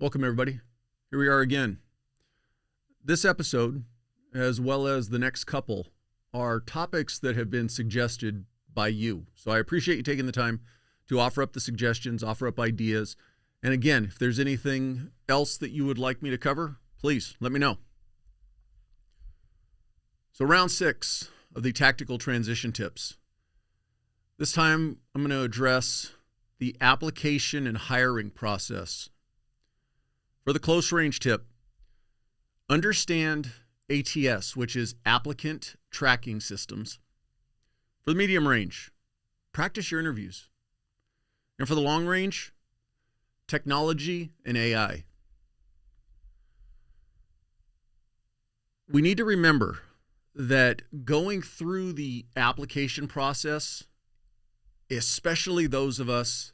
Welcome, everybody. Here we are again. This episode, as well as the next couple, are topics that have been suggested by you. So I appreciate you taking the time to offer up the suggestions, offer up ideas. And again, if there's anything else that you would like me to cover, please let me know. So round 6 of the tactical transition tips. This time, I'm going to address the application and hiring process. For the close range tip, understand ATS, which is Applicant Tracking Systems. For the medium range, practice your interviews. And for the long range, technology and AI. We need to remember that going through the application process, especially those of us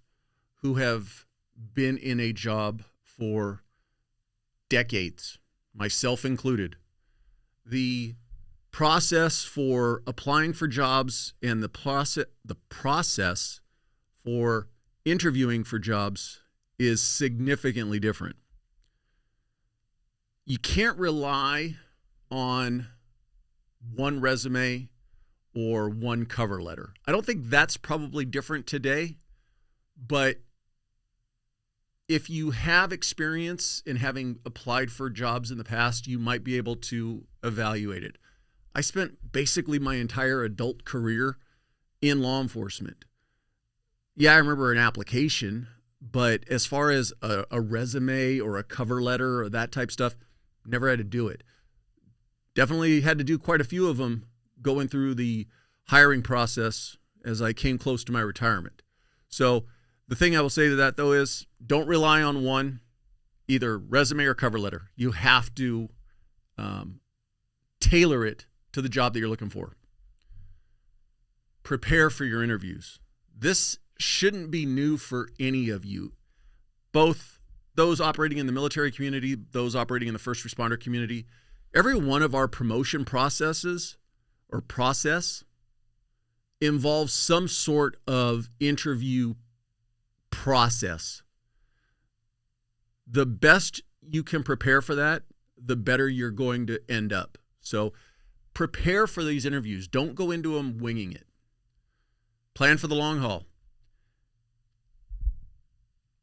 who have been in a job for decades, myself included, the process for applying for jobs and the process for interviewing for jobs is significantly different. You can't rely on one resume or one cover letter. I don't think that's probably different today, but if you have experience in having applied for jobs in the past, you might be able to evaluate it. I spent basically my entire adult career in law enforcement. Yeah, I remember an application, but as far as a resume or a cover letter or that type stuff, never had to do it. Definitely had to do quite a few of them going through the hiring process as I came close to my retirement. So the thing I will say to that, though, is don't rely on one, either resume or cover letter. You have to tailor it to the job that you're looking for. Prepare for your interviews. This shouldn't be new for any of you, both those operating in the military community, those operating in the first responder community. Every one of our promotion processes or process involves some sort of interview process. The best you can prepare for that, the better you're going to end up. So prepare for these interviews. Don't go into them winging it. Plan for the long haul.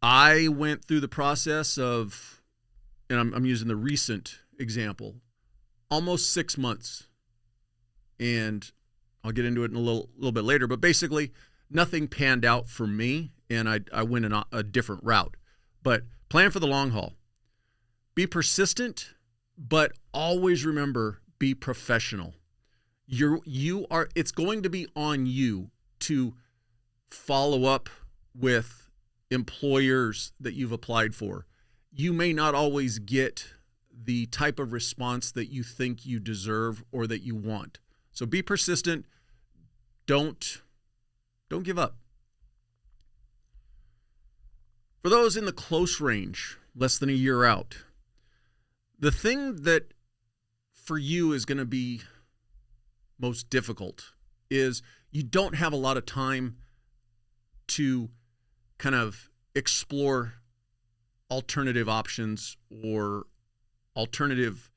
I went through the process of, and I'm using the recent example, almost 6 months. And I'll get into it in a little bit later, but basically nothing panned out for me, and I went in a different route. But plan for the long haul. Be persistent, but always remember, be professional. It's going to be on you to follow up with employers that you've applied for. You may not always get the type of response that you think you deserve or that you want. So be persistent. Don't give up. For those in the close range, less than a year out, the thing that for you is going to be most difficult is you don't have a lot of time to kind of explore alternative options or alternative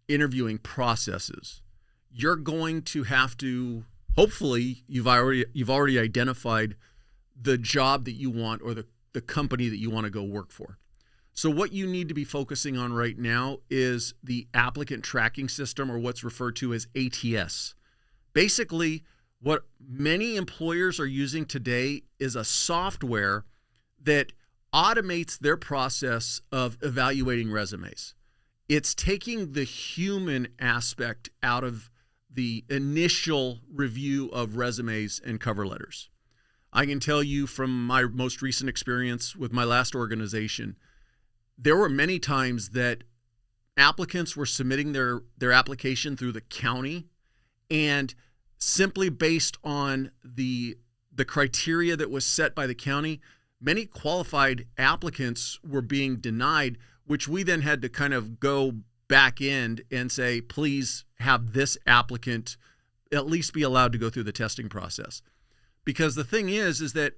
interviewing processes. You're going to have to, hopefully you've already identified the job that you want or the company that you want to go work for. So what you need to be focusing on right now is the applicant tracking system, or what's referred to as ATS. Basically, what many employers are using today is a software that automates their process of evaluating resumes. It's taking the human aspect out of the initial review of resumes and cover letters. I can tell you from my most recent experience with my last organization, there were many times that applicants were submitting their application through the county, and simply based on the criteria that was set by the county, many qualified applicants were being denied, which we then had to kind of go back end and say, please have this applicant at least be allowed to go through the testing process. Because the thing is that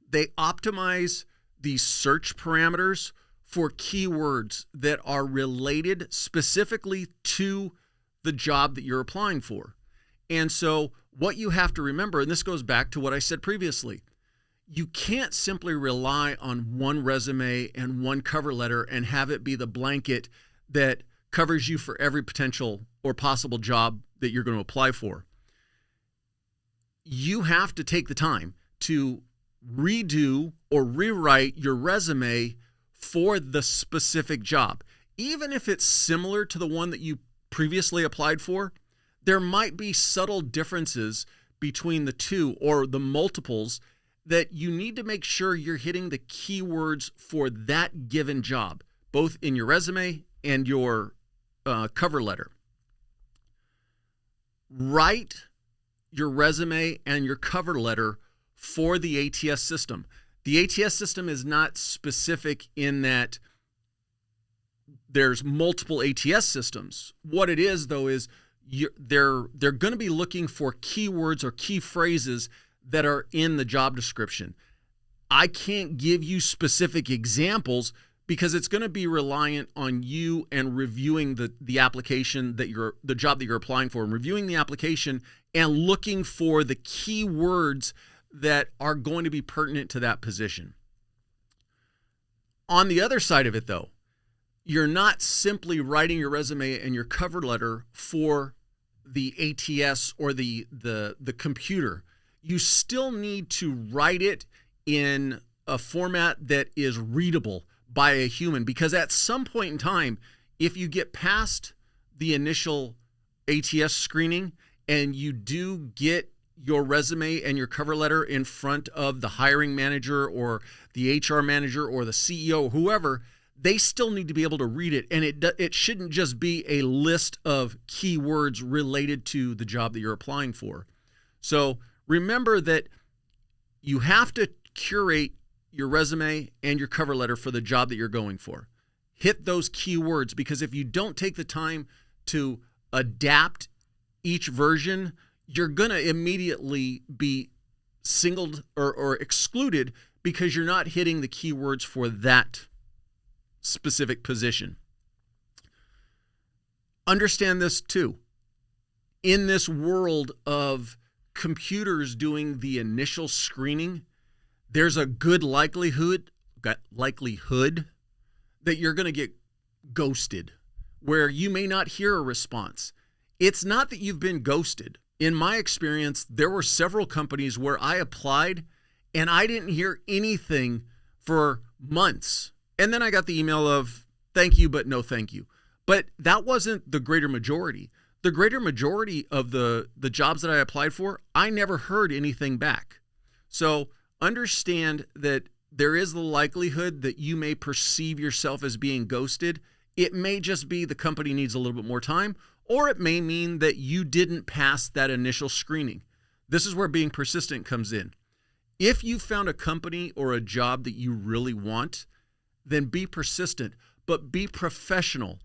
they optimize these search parameters for keywords that are related specifically to the job that you're applying for. And so what you have to remember, and this goes back to what I said previously, you can't simply rely on one resume and one cover letter and have it be the blanket that covers you for every potential or possible job that you're going to apply for. You have to take the time to redo or rewrite your resume for the specific job. Even if it's similar to the one that you previously applied for, there might be subtle differences between the two or the multiples that you need to make sure you're hitting the keywords for that given job, both in your resume and your cover letter. Write your resume and your cover letter for the ATS system. The ATS system is not specific in that there's multiple ATS systems. What it is, though, is they're going to be looking for keywords or key phrases that are in the job description. I can't give you specific examples because it's going to be reliant on you and reviewing the application the job that you're applying for, and reviewing the application and looking for the keywords that are going to be pertinent to that position. On the other side of it, though, you're not simply writing your resume and your cover letter for the ATS or the computer. You still need to write it in a format that is readable by a human, because at some point in time, if you get past the initial ATS screening and you do get your resume and your cover letter in front of the hiring manager or the HR manager or the CEO or whoever, they still need to be able to read it. And it shouldn't just be a list of keywords related to the job that you're applying for. So remember that you have to curate your resume and your cover letter for the job that you're going for. Hit those keywords, because if you don't take the time to adapt each version, you're going to immediately be singled or excluded because you're not hitting the keywords for that specific position. Understand this too. In this world of computers doing the initial screening, there's a good likelihood that you're going to get ghosted, where you may not hear a response. It's not that you've been ghosted. In my experience, there were several companies where I applied and I didn't hear anything for months. And then I got the email of thank you, but no thank you. But that wasn't the greater majority. The greater majority of the jobs that I applied for, I never heard anything back. So understand that there is the likelihood that you may perceive yourself as being ghosted. It may just be the company needs a little bit more time, or it may mean that you didn't pass that initial screening. This is where being persistent comes in. If you found a company or a job that you really want, then be persistent, but be professional.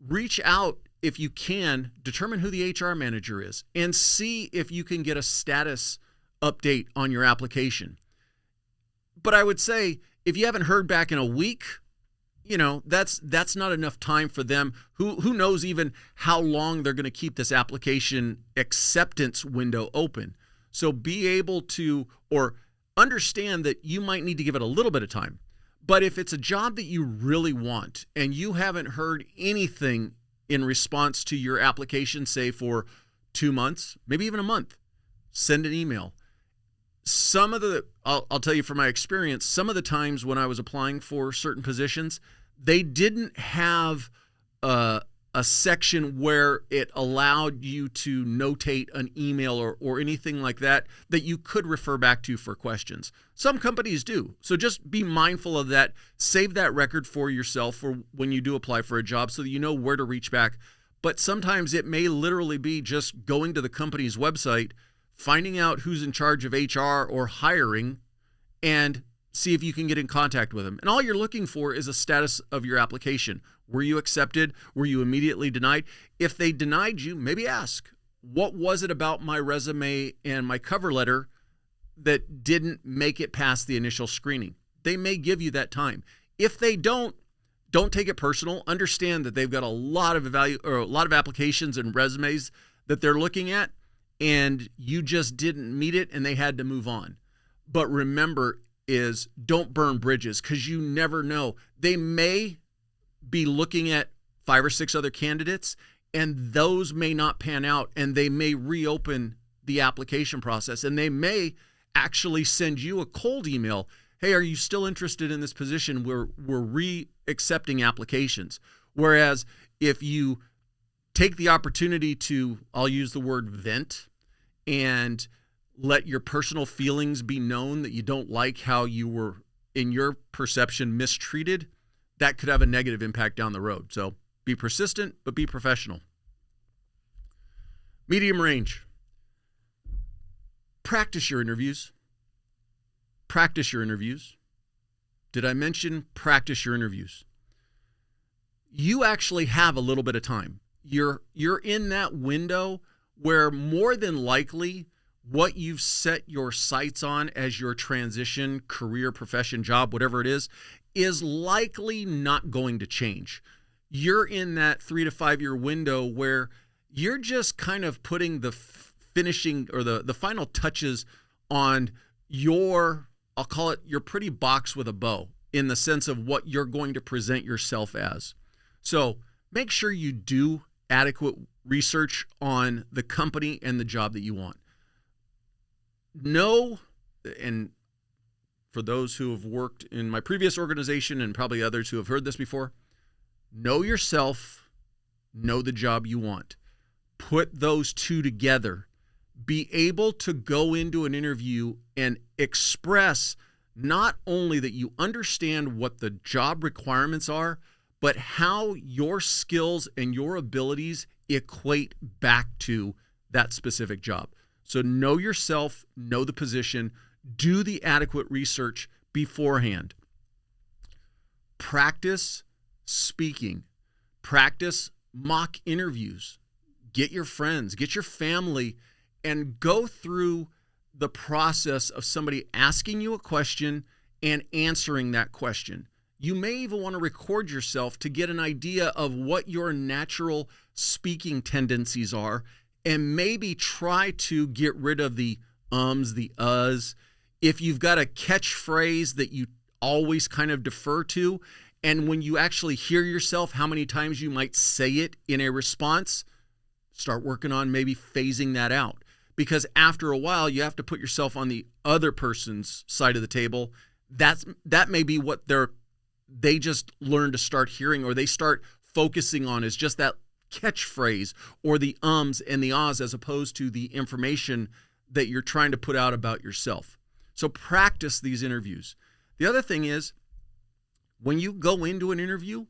Reach out if you can, determine who the HR manager is, and see if you can get a status update on your application. But I would say if you haven't heard back in a week, that's not enough time for them. Who knows even how long they're going to keep this application acceptance window open. So be able to, or understand that you might need to give it a little bit of time. But if it's a job that you really want and you haven't heard anything in response to your application, say for 2 months, maybe even a month, send an email. I'll tell you from my experience, some of the times when I was applying for certain positions, they didn't have a section where it allowed you to notate an email or anything like that you could refer back to for questions. Some companies do. So just be mindful of that. Save that record for yourself for when you do apply for a job so that you know where to reach back. But sometimes it may literally be just going to the company's website, finding out who's in charge of HR or hiring, and see if you can get in contact with them. And all you're looking for is a status of your application. Were you accepted? Were you immediately denied? If they denied you, maybe ask, what was it about my resume and my cover letter that didn't make it past the initial screening? They may give you that time. If they don't take it personal. Understand that they've got a lot of a lot of applications and resumes that they're looking at, and you just didn't meet it and they had to move on. But remember is don't burn bridges, because you never know. They may be looking at 5 or 6 other candidates, and those may not pan out, and they may reopen the application process, and they may actually send you a cold email. Hey, are you still interested in this position? We're re-accepting applications. Whereas if you take the opportunity to, I'll use the word vent, and let your personal feelings be known that you don't like how you were, in your perception, mistreated, that could have a negative impact down the road. So be persistent, but be professional. Medium range. Practice your interviews. Practice your interviews. Did I mention practice your interviews? You actually have a little bit of time. You're in that window where more than likely what you've set your sights on as your transition, career, profession, job, whatever it is likely not going to change. You're in that 3 to 5 year window where you're just kind of putting the finishing or the final touches on your, I'll call it your pretty box with a bow, in the sense of what you're going to present yourself as. So make sure you do adequate research on the company and the job that you want. Know, and for those who have worked in my previous organization and probably others who have heard this before, know yourself, know the job you want. Put those two together. Be able to go into an interview and express not only that you understand what the job requirements are, but how your skills and your abilities equate back to that specific job. So know yourself, know the position, do the adequate research beforehand. Practice speaking. Practice mock interviews. Get your friends, get your family, and go through the process of somebody asking you a question and answering that question. You may even want to record yourself to get an idea of what your natural speaking tendencies are, and maybe try to get rid of the ums, the uhs. If you've got a catchphrase that you always kind of defer to, and when you actually hear yourself, how many times you might say it in a response, start working on maybe phasing that out. Because after a while, you have to put yourself on the other person's side of the table. That may be what they just learn to start hearing, or they start focusing on, is just that catchphrase or the ums and the ahs, as opposed to the information that you're trying to put out about yourself. So practice these interviews. The other thing is, when you go into an interview,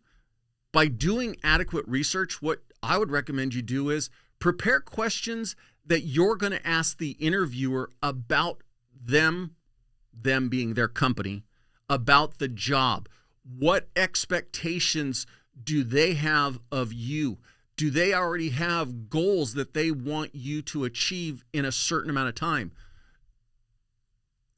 by doing adequate research, what I would recommend you do is prepare questions that you're going to ask the interviewer about them being their company, about the job. What expectations do they have of you? Do they already have goals that they want you to achieve in a certain amount of time?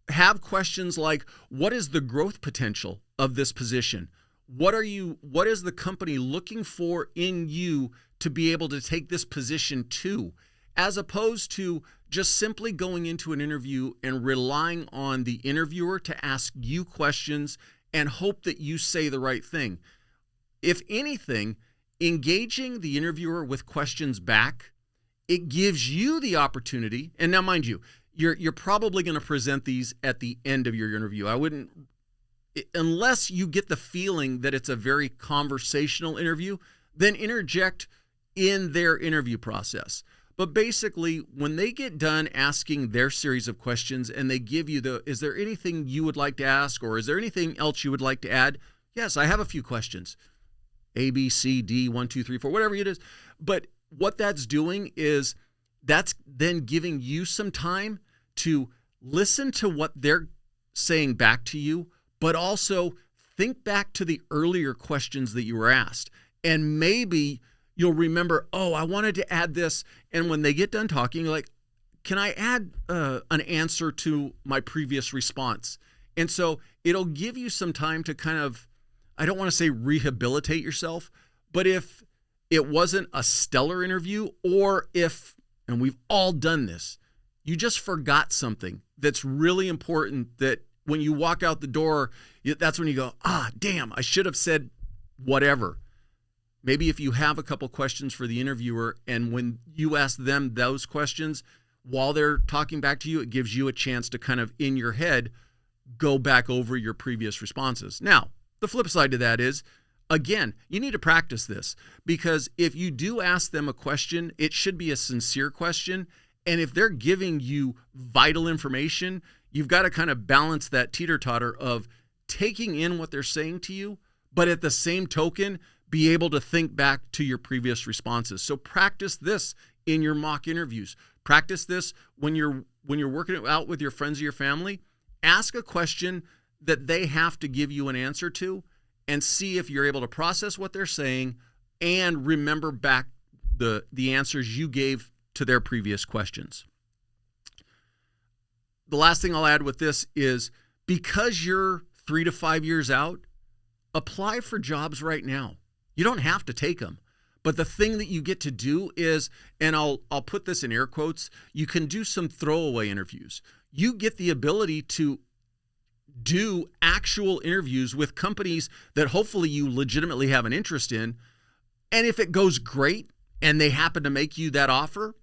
Have questions like, what is the growth potential of this position? What is the company looking for in you to be able to take this position to? As opposed to just simply going into an interview and relying on the interviewer to ask you questions and hope that you say the right thing. If anything, engaging the interviewer with questions back, it gives you the opportunity. And now, mind you, you're probably going to present these at the end of your interview. I wouldn't, unless you get the feeling that it's a very conversational interview, then interject in their interview process. But basically, when they get done asking their series of questions and they give you is there anything you would like to ask, or is there anything else you would like to add? Yes, I have a few questions. A, B, C, D, 1, 2, 3, 4, whatever it is. But what that's doing is that's then giving you some time to listen to what they're saying back to you, but also think back to the earlier questions that you were asked. And maybe you'll remember, oh, I wanted to add this. And when they get done talking, you're like, can I add an answer to my previous response? And so it'll give you some time to kind of, I don't want to say rehabilitate yourself, but if it wasn't a stellar interview, or if, and we've all done this, you just forgot something that's really important, that when you walk out the door, that's when you go, damn, I should have said whatever. Maybe if you have a couple questions for the interviewer, and when you ask them those questions while they're talking back to you, it gives you a chance to kind of in your head go back over your previous responses. Now, the flip side to that is, again, you need to practice this, because if you do ask them a question, it should be a sincere question. And if they're giving you vital information, you've got to kind of balance that teeter-totter of taking in what they're saying to you, but at the same token, be able to think back to your previous responses. So practice this in your mock interviews. Practice this when you're working it out with your friends or your family. Ask a question that they have to give you an answer to, and see if you're able to process what they're saying and remember back the answers you gave to their previous questions. The last thing I'll add with this is, because you're 3 to 5 years out, apply for jobs right now. You don't have to take them. But the thing that you get to do is, and I'll put this in air quotes, you can do some throwaway interviews. You get the ability to do actual interviews with companies that hopefully you legitimately have an interest in. And if it goes great and they happen to make you that offer,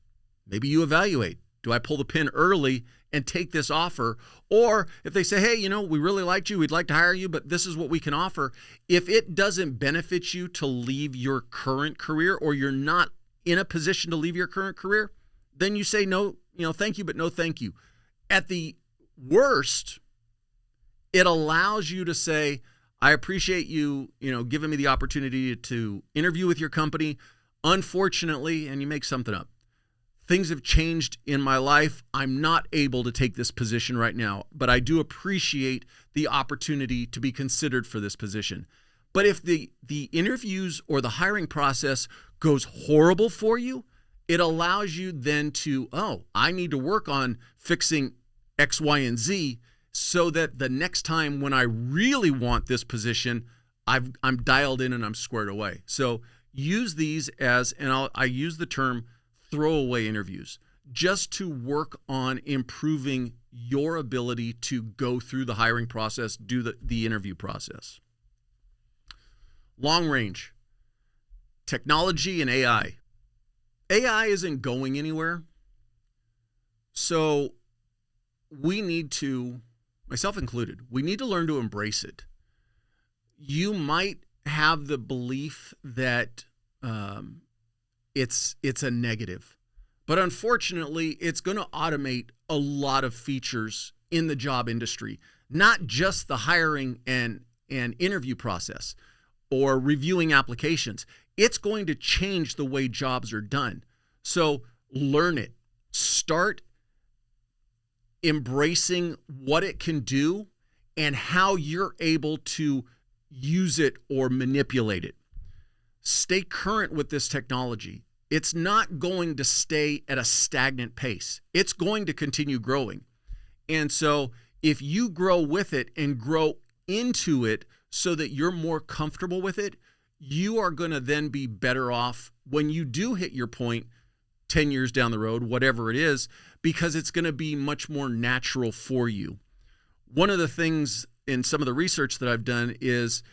maybe you evaluate, do I pull the pin early and take this offer? Or if they say, hey, we really liked you, we'd like to hire you, but this is what we can offer. If it doesn't benefit you to leave your current career, or you're not in a position to leave your current career, then you say no, thank you, but no thank you. At the worst, it allows you to say, I appreciate you, giving me the opportunity to interview with your company. Unfortunately, and you make something up, things have changed in my life. I'm not able to take this position right now, but I do appreciate the opportunity to be considered for this position. But if the interviews or the hiring process goes horrible for you, it allows you then to, I need to work on fixing X, Y, and Z, so that the next time when I really want this position, I'm dialed in and I'm squared away. So use these as, and I use the term throwaway interviews, just to work on improving your ability to go through the hiring process, do the interview process. Long range, technology and AI. AI isn't going anywhere. So we need to, myself included, we need to learn to embrace it. You might have the belief that it's a negative, but unfortunately, it's going to automate a lot of features in the job industry, not just the hiring and interview process or reviewing applications. It's going to change the way jobs are done. So learn it. Start embracing what it can do and how you're able to use it or manipulate it. Stay current with this technology. It's not going to stay at a stagnant pace. It's going to continue growing. And so if you grow with it and grow into it so that you're more comfortable with it, you are going to then be better off when you do hit your point 10 years down the road, whatever it is, because it's going to be much more natural for you. One of the things in some of the research that I've done is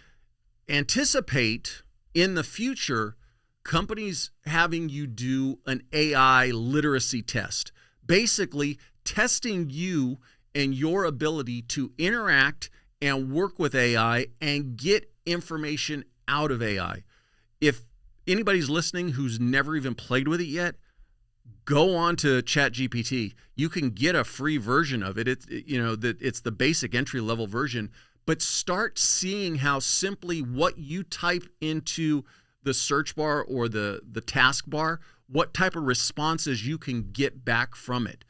anticipate in the future companies having you do an AI literacy test, basically testing you and your ability to interact and work with AI and get information out of AI. If anybody's listening who's never even played with it yet, go on to ChatGPT. You can get a free version of it. It's the basic entry-level version, but start seeing how simply what you type into the search bar or the task bar, what type of responses you can get back from it.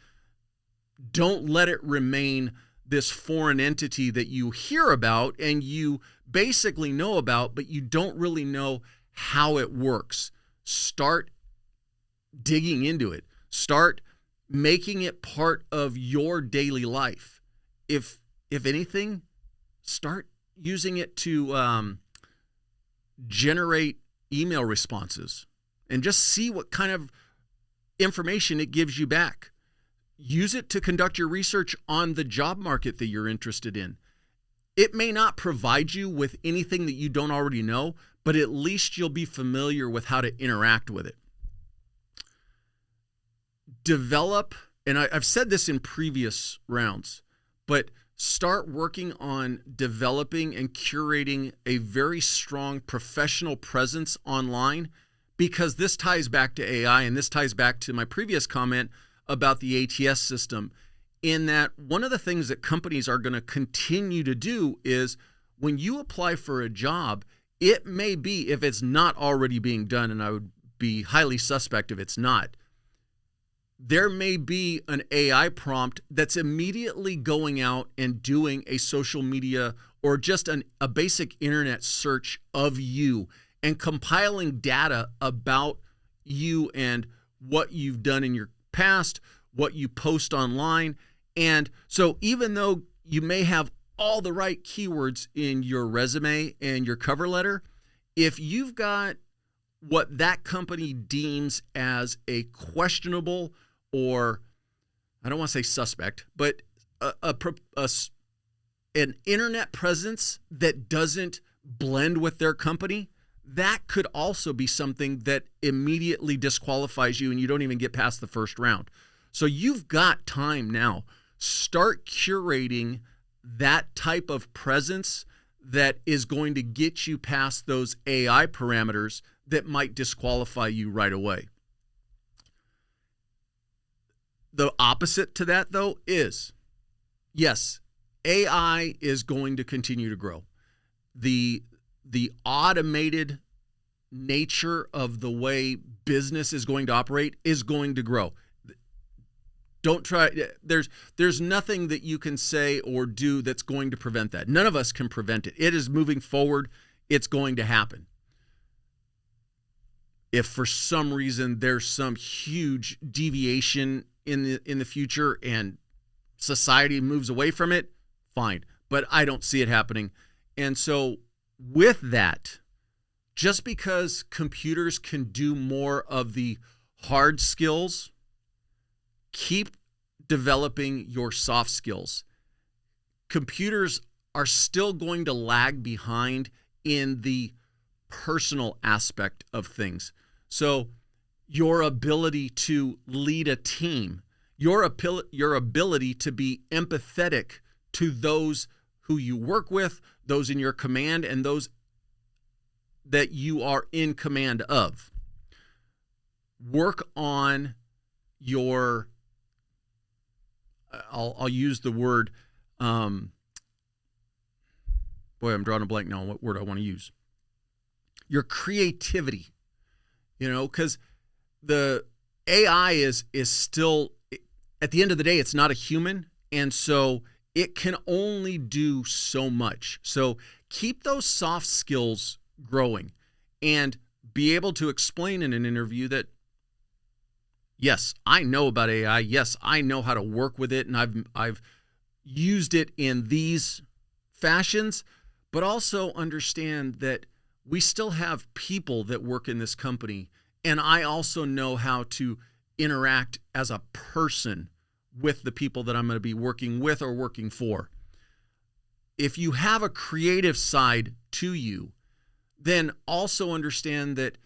Don't let it remain this foreign entity that you hear about and you basically know about, but you don't really know how it works. Start digging into it. Start making it part of your daily life. If if anything, start using it to generate email responses and just see what kind of information it gives you back. Use it to conduct your research on the job market that you're interested in. It may not provide you with anything that you don't already know, but at least you'll be familiar with how to interact with it. Develop, and I've said this in previous rounds, but start working on developing and curating a very strong professional presence online, because this ties back to AI, and this ties back to my previous comment about the ATS system, in that one of the things that companies are going to continue to do is when you apply for a job, it may be, if it's not already being done, and I would be highly suspect if it's not, there may be an AI prompt that's immediately going out and doing a social media or just a basic internet search of you and compiling data about you and what you've done in your past, what you post online. And so even though you may have all the right keywords in your resume and your cover letter, if you've got what that company deems as a questionable, or I don't want to say suspect, but an internet presence that doesn't blend with their company, that could also be something that immediately disqualifies you and you don't even get past the first round. So you've got time now. Start curating that type of presence that is going to get you past those AI parameters that might disqualify you right away. The opposite to that, though, is, yes, AI is going to continue to grow. The automated nature of the way business is going to operate is going to grow. Don't try. There's nothing that you can say or do that's going to prevent that. None of us can prevent it. It is moving forward. It's going to happen. If for some reason there's some huge deviation in the future and society moves away from it, fine. But I don't see it happening. And so with that, just because computers can do more of the hard skills, keep developing your soft skills. Computers are still going to lag behind in the personal aspect of things. So your ability to lead a team, your ability to be empathetic to those who you work with, those in your command, and those that you are in command of. Work on your, I'll use the word, boy, I'm drawing a blank now on what word I want to use. Your creativity, because the AI is still, at the end of the day, it's not a human. And so it can only do so much. So keep those soft skills growing and be able to explain in an interview that, yes, I know about AI. Yes, I know how to work with it. And I've used it in these fashions, but also understand that we still have people that work in this company. And I also know how to interact as a person with the people that I'm going to be working with or working for. If you have a creative side to you, then also understand that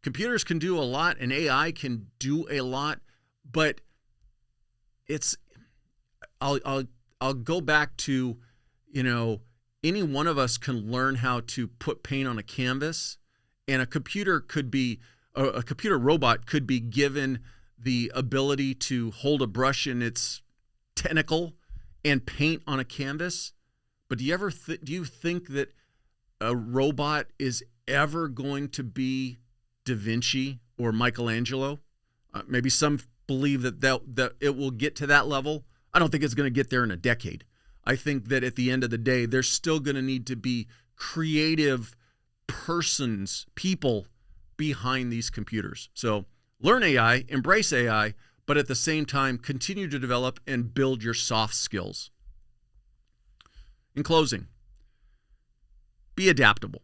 computers can do a lot and AI can do a lot, but I'll go back to, any one of us can learn how to put paint on a canvas, and a computer robot could be given the ability to hold a brush in its tentacle and paint on a canvas. But do you think that a robot is ever going to be Da Vinci or Michelangelo? Maybe some believe that it will get to that level. I don't think it's going to get there in a decade. I think that at the end of the day, there's still going to need to be creative people behind these computers. So learn AI, embrace AI, but at the same time, continue to develop and build your soft skills. In closing, be adaptable.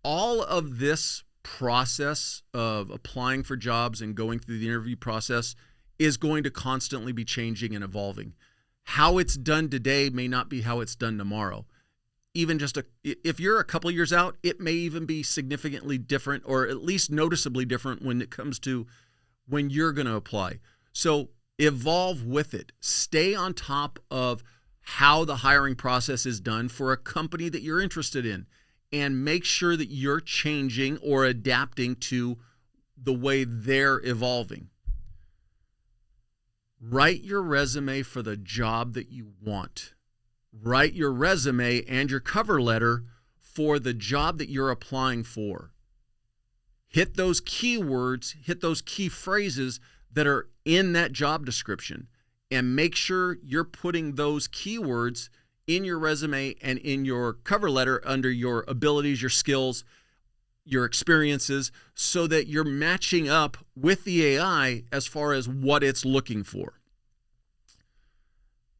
All of this process of applying for jobs and going through the interview process is going to constantly be changing and evolving. How it's done today may not be how it's done tomorrow. Even if you're a couple years out, it may even be significantly different, or at least noticeably different when it comes to when you're going to apply. So evolve with it. Stay on top of how the hiring process is done for a company that you're interested in, and make sure that you're changing or adapting to the way they're evolving. Write your resume for the job that you want. Write your resume and your cover letter for the job that you're applying for. Hit those keywords, hit those key phrases that are in that job description, and make sure you're putting those keywords in your resume and in your cover letter under your abilities, your skills, your experiences, so that you're matching up with the AI as far as what it's looking for.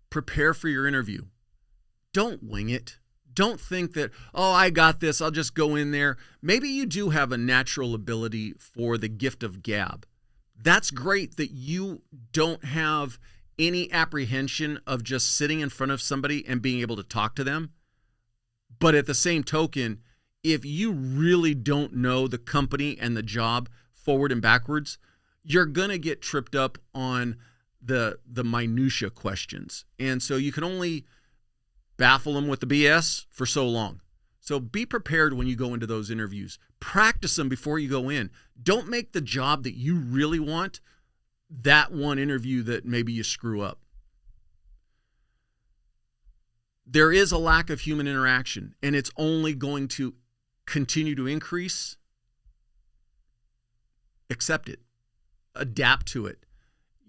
Prepare for your interview. Don't wing it. Don't think that, oh, I got this, I'll just go in there. Maybe you do have a natural ability for the gift of gab. That's great that you don't have any apprehension of just sitting in front of somebody and being able to talk to them. But at the same token, if you really don't know the company and the job forward and backwards, you're going to get tripped up on the minutia questions. And so you can only baffle them with the BS for so long. So be prepared when you go into those interviews. Practice them before you go in. Don't make the job that you really want that one interview that maybe you screw up. There is a lack of human interaction, and it's only going to continue to increase. Accept it. Adapt to it.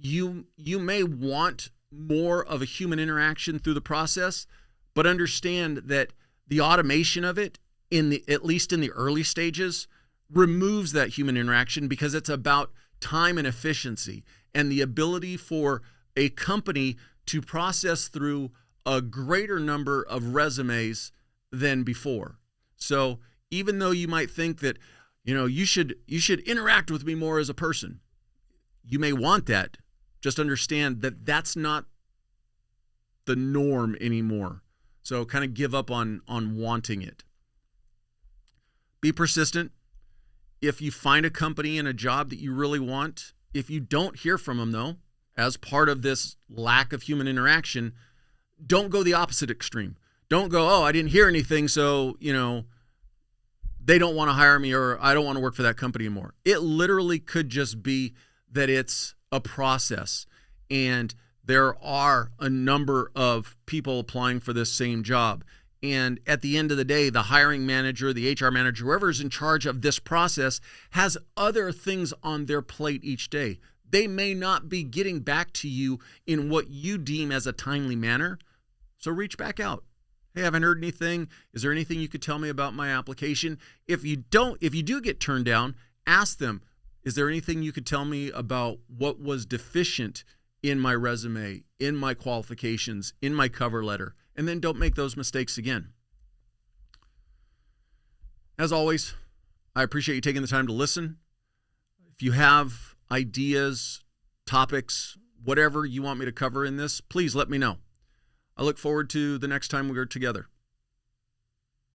You may want more of a human interaction through the process, but understand that the automation of it, at least in the early stages, removes that human interaction, because it's about time and efficiency and the ability for a company to process through a greater number of resumes than before. So even though you might think that, you should interact with me more as a person, you may want that. Just understand that that's not the norm anymore. So kind of give up on wanting it. Be persistent. If you find a company and a job that you really want, if you don't hear from them, though, as part of this lack of human interaction, don't go the opposite extreme. Don't go, oh, I didn't hear anything, so, they don't want to hire me, or I don't want to work for that company anymore. It literally could just be that it's a process, and there are a number of people applying for this same job. And at the end of the day, the hiring manager, the HR manager, whoever is in charge of this process, has other things on their plate each day. They may not be getting back to you in what you deem as a timely manner. So reach back out. Hey, I haven't heard anything. Is there anything you could tell me about my application? If you do get turned down, ask them, is there anything you could tell me about what was deficient in my resume, in my qualifications, in my cover letter? And then don't make those mistakes again. As always, I appreciate you taking the time to listen. If you have ideas, topics, whatever you want me to cover in this, please let me know. I look forward to the next time we are together.